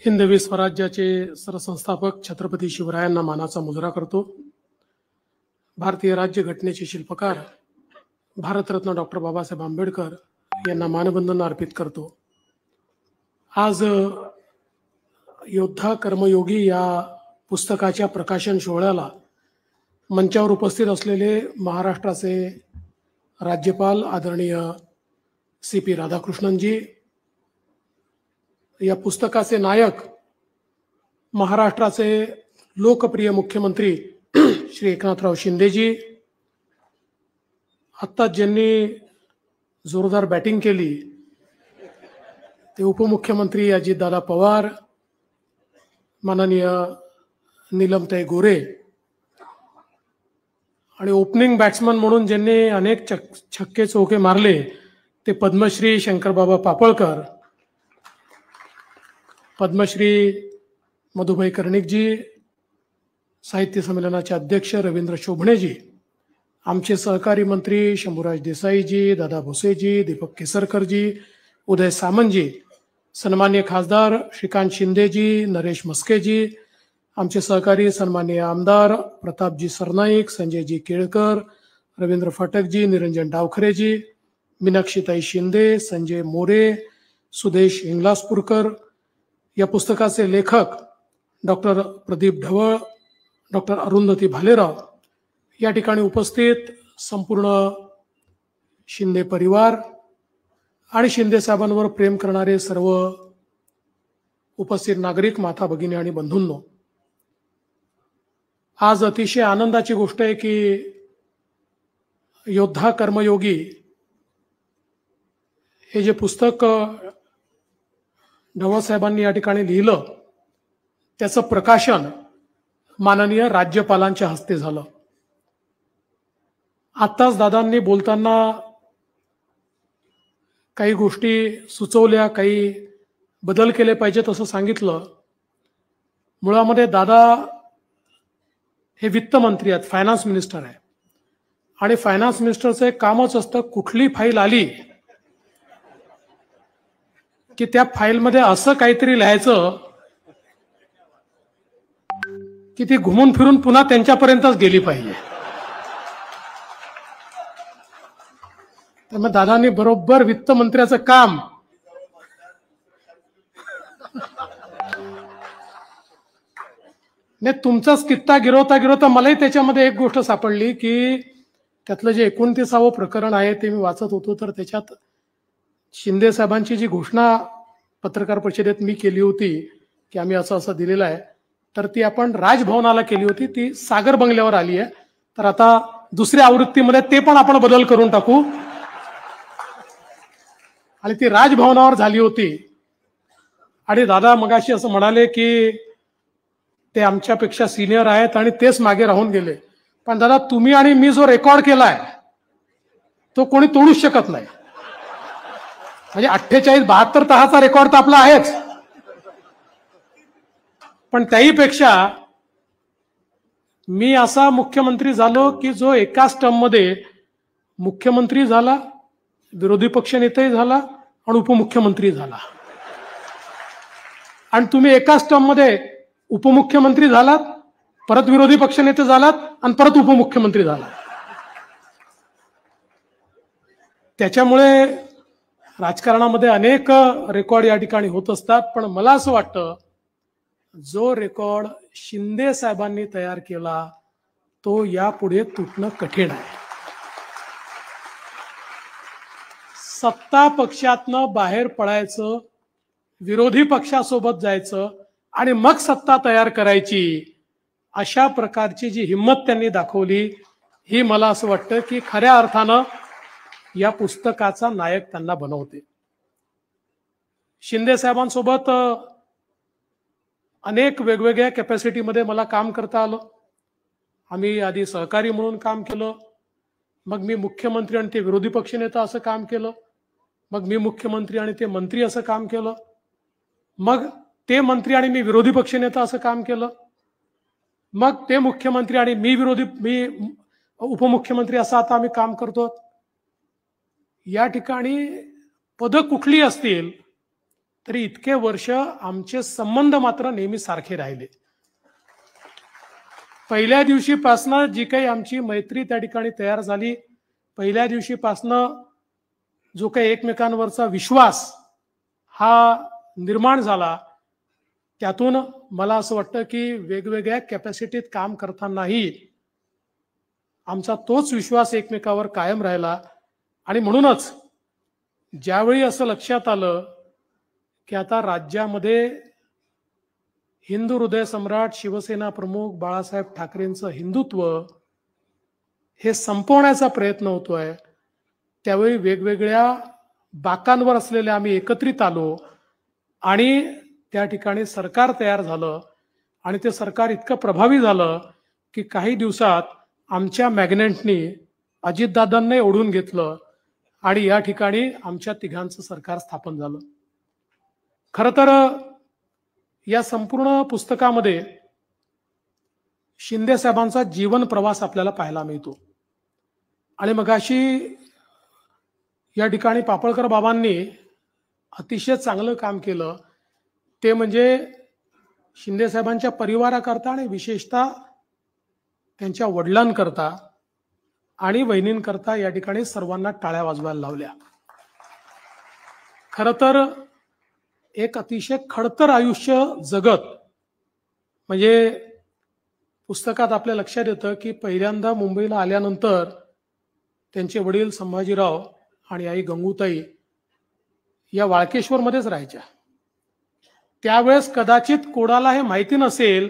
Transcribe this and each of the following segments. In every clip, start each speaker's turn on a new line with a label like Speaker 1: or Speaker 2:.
Speaker 1: हिंदवी स्वराज्याचे सरसंस्थापक छत्रपती शिवरायांना मानाचा मुजरा करतो. भारतीय राज्यघटनेचे शिल्पकार भारतरत्न डॉक्टर बाबासाहेब आंबेडकर यांना मानवंदना अर्पित करतो. आज योद्धा कर्मयोगी या पुस्तकाच्या प्रकाशन सोहळ्याला मंचावर उपस्थित असलेले महाराष्ट्राचे राज्यपाल आदरणीय CP राधाकृष्णनजी, या पुस्तकाचे नायक महाराष्ट्राचे लोकप्रिय मुख्यमंत्री श्री एकनाथराव शिंदेजी, आत्ता ज्यांनी जोरदार बॅटिंग केली ते उपमुख्यमंत्री अजितदादा पवार, माननीय नीलमताई गोरे, आणि ओपनिंग बॅट्समन म्हणून ज्यांनी अनेक छक्के चौके मारले ते पद्मश्री शंकरबाबा पापळकर, पद्मश्री मधुभाई कर्णिकजी, साहित्य संमेलनाचे अध्यक्ष रवींद्र शोभणेजी, आमचे सहकारी मंत्री शंभूराज देसाईजी, दादा भुसेजी, दीपक केसरकरजी, उदय सामंतजी, सन्मान्य खासदार श्रीकांत शिंदेजी, नरेश मस्केजी, आमचे सहकारी सन्मान्य आमदार प्रतापजी सरनाईक, संजयजी केळकर, रवींद्र फाटकजी, निरंजन डावखरेजी, मीनाक्षीताई शिंदे, संजय मोरे, सुदेश इंगलासपूरकर, या पुस्तकाचे लेखक डॉक्टर प्रदीप ढवळ, डॉक्टर अरुंधती भालेराव, या ठिकाणी उपस्थित संपूर्ण शिंदे परिवार आणि शिंदे साहेबांवर प्रेम करणारे सर्व उपस्थित नागरिक, माता भगिनी आणि बंधूंनो, आज अतिशय आनंदाची गोष्ट आहे की योद्धा कर्मयोगी हे जे पुस्तक ढवळ साहेबांनी या ठिकाणी लिहिलं त्याचं प्रकाशन माननीय राज्यपालांच्या हस्ते झालं. आत्ताच दादांनी बोलताना काही गोष्टी सुचवल्या, काही बदल केले पाहिजेत असं सांगितलं. मुळामध्ये दादा हे वित्तमंत्री आहेत, फायनान्स मिनिस्टर आहे, आणि फायनान्स मिनिस्टरचं एक कामच असतं कुठली फाईल आली की त्या फाईलमध्ये असं काहीतरी लिहायचं की ती घुमून फिरून पुन्हा त्यांच्यापर्यंतच गेली पाहिजे. त्यामुळे दादांनी बरोबर वित्तमंत्र्याचं काम नाही, तुमचाच कित्ता गिरवता गिरवता मलाही त्याच्यामध्ये एक गोष्ट सापडली की त्यातलं जे 29वे प्रकरण आहे ते मी वाचत होतो, तर त्याच्यात शिंदे साहेबांची जी घोषणा पत्रकार परिषदेत मी केली होती की आम्ही असं असं दिलेलं आहे, तर ती आपण राजभवनाला केली होती, ती सागर बंगल्यावर आली आहे. तर आता दुसऱ्या आवृत्तीमध्ये ते पण आपण बदल करून टाकू, आणि ती राजभवनावर झाली होती. आणि दादा मगाशी असं म्हणाले की ते आमच्यापेक्षा सिनियर आहेत आणि तेच मागे राहून गेले, पण दादा तुम्ही आणि मी जो रेकॉर्ड केलाय तो कोणी तोडूच शकत नाही. म्हणजे 48-72 तासाचा रेकॉर्ड तर आपला आहेच, पण त्याहीपेक्षा मी असा मुख्यमंत्री झालो की जो एकाच टर्म मध्ये मुख्यमंत्री झाला, विरोधी पक्षनेताही झाला आणि उपमुख्यमंत्री झाला. आणि तुम्ही एकाच टर्म मध्ये उपमुख्यमंत्री झालात, परत विरोधी पक्षनेते झालात आणि परत उपमुख्यमंत्री झालात. त्याच्यामुळे राजकारणामध्ये अनेक रेकॉर्ड या ठिकाणी होत असतात, पण मला असं वाटतं जो रेकॉर्ड शिंदे साहेबांनी तयार केला तो यापुढे तुटणं कठीण आहे. सत्ता पक्षातनं बाहेर पडायचं, विरोधी पक्षासोबत जायचं आणि मग सत्ता तयार करायची, अशा प्रकारची जी हिंमत त्यांनी दाखवली, ही मला असं वाटतं की खऱ्या अर्थानं या पुस्तकाचा नायक त्यांना बनवते. शिंदे साहेबांसोबत अनेक वेगवेगळ्या कॅपॅसिटीमध्ये मला काम करता आलं. आम्ही आधी सहकारी म्हणून काम केलं, मग मी मुख्यमंत्री आणि ते विरोधी पक्षनेता असं काम केलं, मग मी मुख्यमंत्री आणि ते मंत्री असं काम केलं, मग ते मंत्री आणि मी विरोधी पक्षनेता असं काम केलं, मग ते मुख्यमंत्री आणि मी उपमुख्यमंत्री असं आता आम्ही काम करतो. या ठिकाणी पद कुठली असतील तरी इतके वर्ष आमचे संबंध मात्र नेहमी सारखे राहिले. पहिल्या दिवशीपासनं जी काही आमची मैत्री त्या ठिकाणी तयार झाली, पहिल्या दिवशीपासनं जो काही एकमेकांवरचा विश्वास हा निर्माण झाला, त्यातून मला असं वाटतं की वेगवेगळ्या कॅपॅसिटीत काम करतानाही आमचा तोच विश्वास एकमेकावर कायम राहिला. आणि म्हणूनच ज्यावेळी असं लक्षात आलं की आता राज्यामध्ये हिंदू हृदय सम्राट शिवसेना प्रमुख बाळासाहेब ठाकरेंचं हिंदुत्व हे संपवण्याचा प्रयत्न होतोय, त्यावेळी वेगवेगळ्या बाकांवर असलेले आम्ही एकत्रित आलो आणि त्या ठिकाणी सरकार तयार झालं. आणि ते सरकार इतकं प्रभावी झालं की काही दिवसात आमच्या मॅग्नेटनी अजितदादांना ओढून घेतलं आणि या ठिकाणी आमच्या तिघांचं सरकार स्थापन झालं. खरं तर या संपूर्ण पुस्तकामध्ये शिंदे साहेबांचा जीवन प्रवास आपल्याला पाहायला मिळतो. आणि मगाशी या ठिकाणी पापळकर बाबांनी अतिशय चांगलं काम केलं, ते म्हणजे शिंदे साहेबांच्या परिवाराकरता आणि विशेषतः त्यांच्या वडिलांकरता आणि वहिनींकरता या ठिकाणी सर्वांना टाळ्या वाजवायला लावल्या. खरं तर एक अतिशय खडतर आयुष्य जगत, म्हणजे पुस्तकात आपल्या लक्षात येतं की पहिल्यांदा मुंबईला आल्यानंतर त्यांचे वडील संभाजीराव आणि आई गंगूताई या वाळकेश्वरमध्येच राहायच्या. त्यावेळेस कदाचित कोणाला हे माहिती नसेल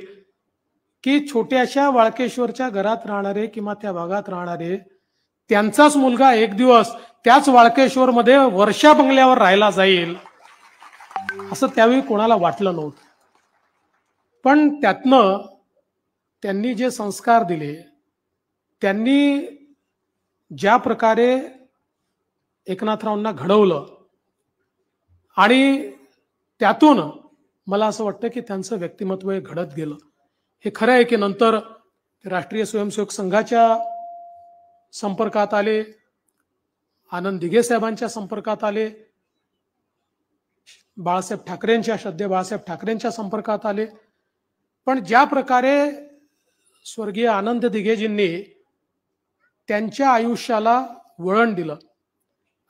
Speaker 1: की छोट्याशा वाळकेश्वरच्या घरात राहणारे किंवा त्या भागात राहणारे त्यांचाच मुलगा एक दिवस त्याच वाळकेश्वरमध्ये वर्षा बंगल्यावर राहायला जाईल असं त्यावेळी कोणाला वाटलं नव्हतं. पण त्यातनं त्यांनी जे संस्कार दिले, त्यांनी ज्या प्रकारे एकनाथरावांना घडवलं आणि त्यातून मला असं वाटतं की त्यांचं व्यक्तिमत्व हे घडत गेलं. हे खरं आहे की नंतर राष्ट्रीय स्वयंसेवक संघाच्या संपर्कात आले, आनंद दिघे साहेबांच्या संपर्कात आले, बाळासाहेब ठाकरेंच्या श्रद्धेय बाळासाहेब ठाकरेंच्या संपर्कात आले. पण ज्या प्रकारे स्वर्गीय आनंद दिघेजींनी त्यांच्या आयुष्याला वळण दिलं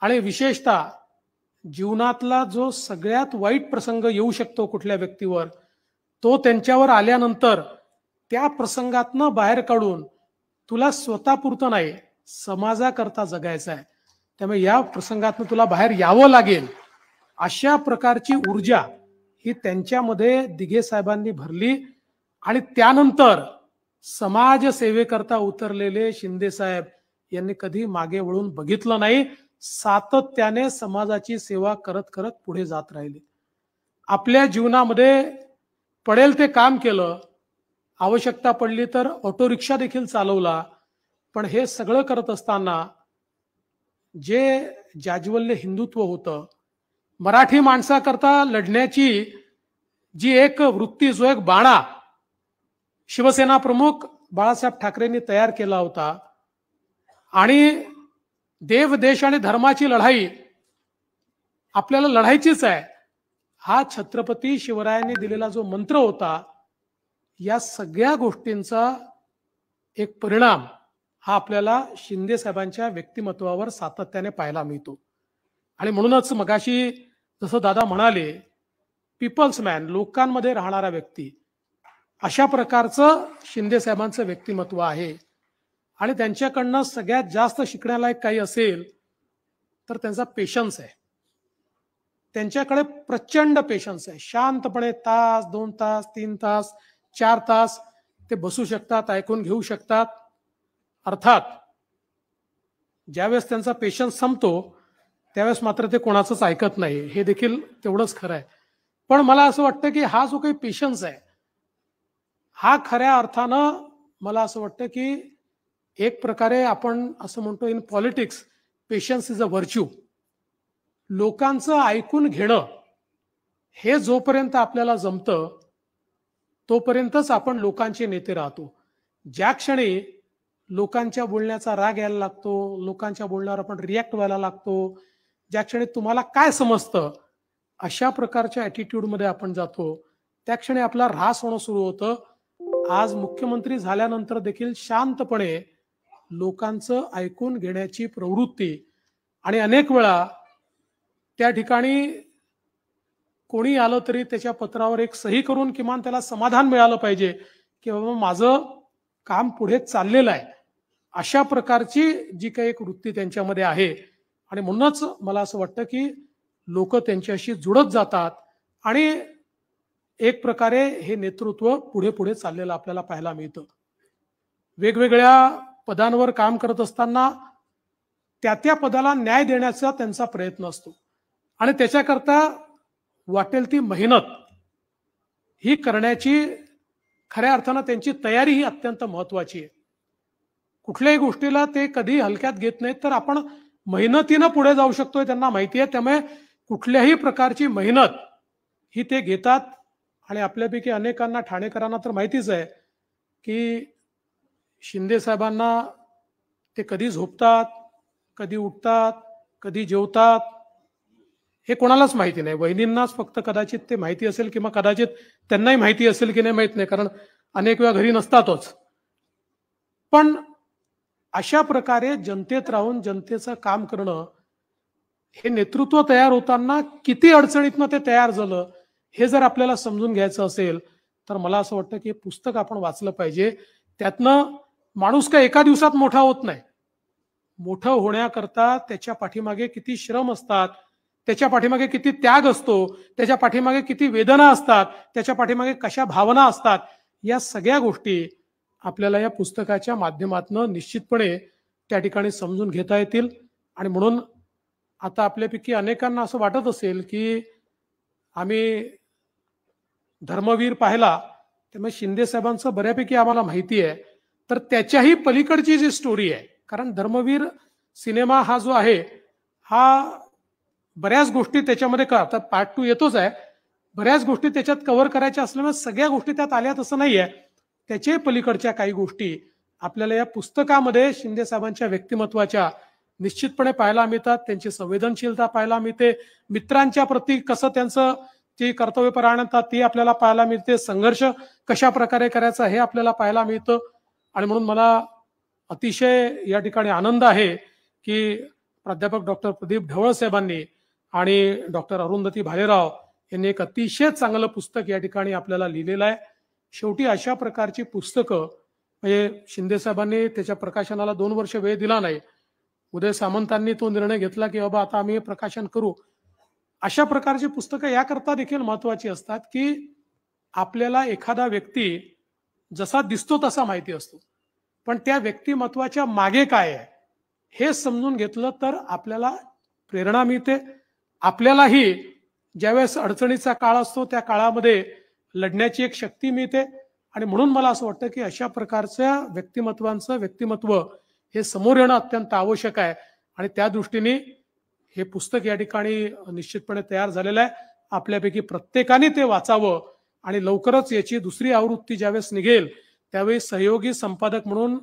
Speaker 1: आणि विशेषतः जीवनातला जो सगळ्यात वाईट प्रसंग येऊ शकतो कुठल्या व्यक्तीवर, तो त्यांच्यावर आल्यानंतर त्या प्रसंगातनं बाहेर काढून तुला स्वतःपुरतं नाही समाजाकरता जगायचं आहे, त्यामुळे या प्रसंगातनं तुला बाहेर यावं लागेल, अशा प्रकारची ऊर्जा ही त्यांच्यामध्ये दिघे साहेबांनी भरली. आणि त्यानंतर समाजसेवेकरता उतरलेले शिंदे साहेब यांनी कधी मागे वळून बघितलं नाही, सातत्याने समाजाची सेवा करत करत पुढे जात राहिले. आपल्या जीवनामध्ये पडेल ते काम केलं, आवश्यकता पडली तर ऑटो रिक्षा देखील चालवला. पण हे सगळं करत असताना जे जाज्वल्य हिंदुत्व होतं, मराठी माणसाकरता लढण्याची जी एक वृत्ती, जो एक बाणा शिवसेना प्रमुख बाळासाहेब ठाकरेंनी तयार केला होता, आणि देव देश आणि धर्माची लढाई आपल्याला लढायचीच आहे, हा छत्रपती शिवरायांनी दिलेला जो मंत्र होता, या सगळ्या गोष्टींचा एक परिणाम हा आपल्याला शिंदे साहेबांच्या व्यक्तिमत्वावर सातत्याने पाहायला मिळतो. आणि म्हणूनच मगाशी जसं दादा म्हणाले, पीपल्स मॅन, लोकांमध्ये राहणारा व्यक्ती, अशा प्रकारचं शिंदे साहेबांचं व्यक्तिमत्व आहे. आणि त्यांच्याकडनं सगळ्यात जास्त शिकण्यालायक काही असेल तर त्यांचा पेशन्स आहे. त्यांच्याकडे प्रचंड पेशन्स आहे. शांतपणे तास, 2 तास, 3 तास, 4 तास ते बसू शकतात, ऐकून घेऊ शकतात. अर्थात ज्यावेळेस त्यांचा पेशन्स संपतो त्यावेळेस मात्र ते कोणाचंच ऐकत नाही, हे देखील तेवढंच खरं आहे. पण मला असं वाटतं की हा जो काही पेशन्स आहे, हा खऱ्या अर्थानं मला असं वाटतं की एक प्रकारे आपण असं म्हणतो in politics patience is a virtue. लोकांचं ऐकून घेणं हे जोपर्यंत आपल्याला जमतं तोपर्यंतच आपण लोकांचे नेते राहतो. ज्या क्षणी लोकांच्या बोलण्याचा राग यायला लागतो, लोकांच्या बोलण्यावर आपण रिॲक्ट व्हायला लागतो, ज्या क्षणी तुम्हाला काय समजतं अशा प्रकारच्या ॲटिट्यूड मध्ये आपण जातो, त्या क्षणी आपला ऱ्हास होणं सुरू होतं. आज मुख्यमंत्री झाल्यानंतर देखील शांतपणे लोकांचं ऐकून घेण्याची प्रवृत्ती आणि अनेक वेळा त्या ठिकाणी कोणी आलं तरी त्याच्या पत्रावर एक सही करून किमान त्याला समाधान मिळालं पाहिजे की बाबा माझं काम पुढे चाललेलं आहे. अशा प्रकारची जी काही एक वृत्ती त्यांच्यामध्ये आहे आणि म्हणूनच मला असं वाटतं की लोक त्यांच्याशी जुळत जातात आणि एक प्रकारे हे नेतृत्व पुढे पुढे चाललेलं आपल्याला पाहायला मिळतं. वेगवेगळ्या पदांवर काम करत असताना त्या पदाला न्याय देण्याचा त्यांचा प्रयत्न असतो आणि त्याच्याकरता वाटेल ती मेहनत ही करण्याची खऱ्या अर्थानं त्यांची तयारी ही अत्यंत महत्वाची आहे. कुठल्याही गोष्टीला ते कधी हलक्यात घेत नाहीत, तर आपण मेहनतीनं पुढे जाऊ शकतोय त्यांना माहिती आहे. त्यामुळे कुठल्याही प्रकारची मेहनत ही ते घेतात आणि आपल्यापैकी अनेकांना, ठाणेकरांना तर माहितीच आहे की शिंदे साहेबांना ते कधी झोपतात, कधी उठतात, कधी जेवतात हे कोणालाच माहिती नाही. वहिनींनाच फक्त कदाचित ते माहिती असेल किंवा कदाचित त्यांनाही माहिती असेल की नाही माहित नाही, कारण अनेक वेळा घरी नसतातच. पण अशा प्रकारे जनतेत राहून जनतेचं काम करणं हे नेतृत्व तयार होताना किती अडचणीतनं ते तयार झालं हे जर आपल्याला समजून घ्यायचं असेल तर मला असं वाटतं की हे पुस्तक आपण वाचलं पाहिजे. त्यातनं माणूस काय एका दिवसात मोठा होत नाही. मोठं होण्याकरता त्याच्या पाठीमागे किती श्रम असतात, त्याच्या पाठीमागे किती त्याग असतो, त्याच्या पाठीमागे किती वेदना असतात, त्याच्या पाठीमागे कशा भावना असतात, या सगळ्या गोष्टी आपल्याला या पुस्तकाच्या माध्यमातून निश्चितपणे त्या ठिकाणी समजून घेता येतील. आणि म्हणून आता आपल्यापैकी अनेकांना असं वाटत असेल की आम्ही धर्मवीर पाहिला त्यामुळे शिंदे साहेबांचं बऱ्यापैकी आम्हाला माहिती आहे, तर त्याच्याही पलीकडची जी स्टोरी आहे, कारण धर्मवीर सिनेमा हा जो आहे हा बऱ्याच गोष्टी त्याच्यामध्ये आता पार्ट 2 येतोच आहे, बऱ्याच गोष्टी त्याच्यात कव्हर करायच्या असल्यामुळे सगळ्या गोष्टी त्यात आल्यात असं नाही आहे. त्याच्याही पलीकडच्या काही गोष्टी आपल्याला या पुस्तकामध्ये शिंदे साहेबांच्या व्यक्तिमत्वाच्या निश्चितपणे पाहायला मिळतात. त्यांची संवेदनशीलता पाहायला मिळते, मित्रांच्या प्रती कसं त्यांचं जी कर्तव्यपरायणता ती आपल्याला पाहायला मिळते, संघर्ष कशा प्रकारे करायचा हे आपल्याला पाहायला मिळतं. आणि म्हणून मला अतिशय या ठिकाणी आनंद आहे की प्राध्यापक डॉक्टर प्रदीप ढवळ साहेबांनी आणि डॉक्टर अरुंधती भालेराव यांनी एक अतिशय चांगलं पुस्तक या ठिकाणी आपल्याला लिहिलेलं आहे. शेवटी अशा प्रकारची पुस्तकं म्हणजे शिंदे साहेबांनी त्याच्या प्रकाशनाला 2 वर्ष वेळ दिला नाही. उदय सामंतांनी तो निर्णय घेतला की बाबा आता आम्ही प्रकाशन करू. अशा प्रकारची पुस्तकं याकरता देखील महत्वाची असतात की आपल्याला एखादा व्यक्ती जसा दिसतो तसा माहिती असतो, पण त्या व्यक्तिमत्वाच्या मागे काय आहे हे समजून घेतलं तर आपल्याला प्रेरणा मिळते. आपल्यालाही ज्यावेळेस अडचणीचा काळ असतो त्या काळामध्ये लढण्याची एक शक्ती मिळते. आणि म्हणून मला असं वाटतं की अशा प्रकारच्या व्यक्तिमत्वांचं व्यक्तिमत्व हे समोर येणं अत्यंत आवश्यक आहे आणि त्या दृष्टीने हे पुस्तक या ठिकाणी निश्चितपणे तयार झालेलं आहे. आपल्यापैकी प्रत्येकाने ते वाचावं आणि लवकरच याची दुसरी आवृत्ती ज्यावेळेस निघेल त्यावेळी सहयोगी संपादक म्हणून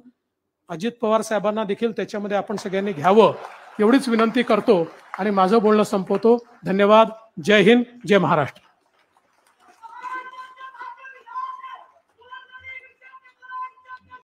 Speaker 1: अजित पवार साहेबांना देखील त्याच्यामध्ये आपण सगळ्यांनी घ्यावं एवढीच विनंती करतो आणि माझं बोलणं संपवतो. धन्यवाद. जय हिंद, जय महाराष्ट्र.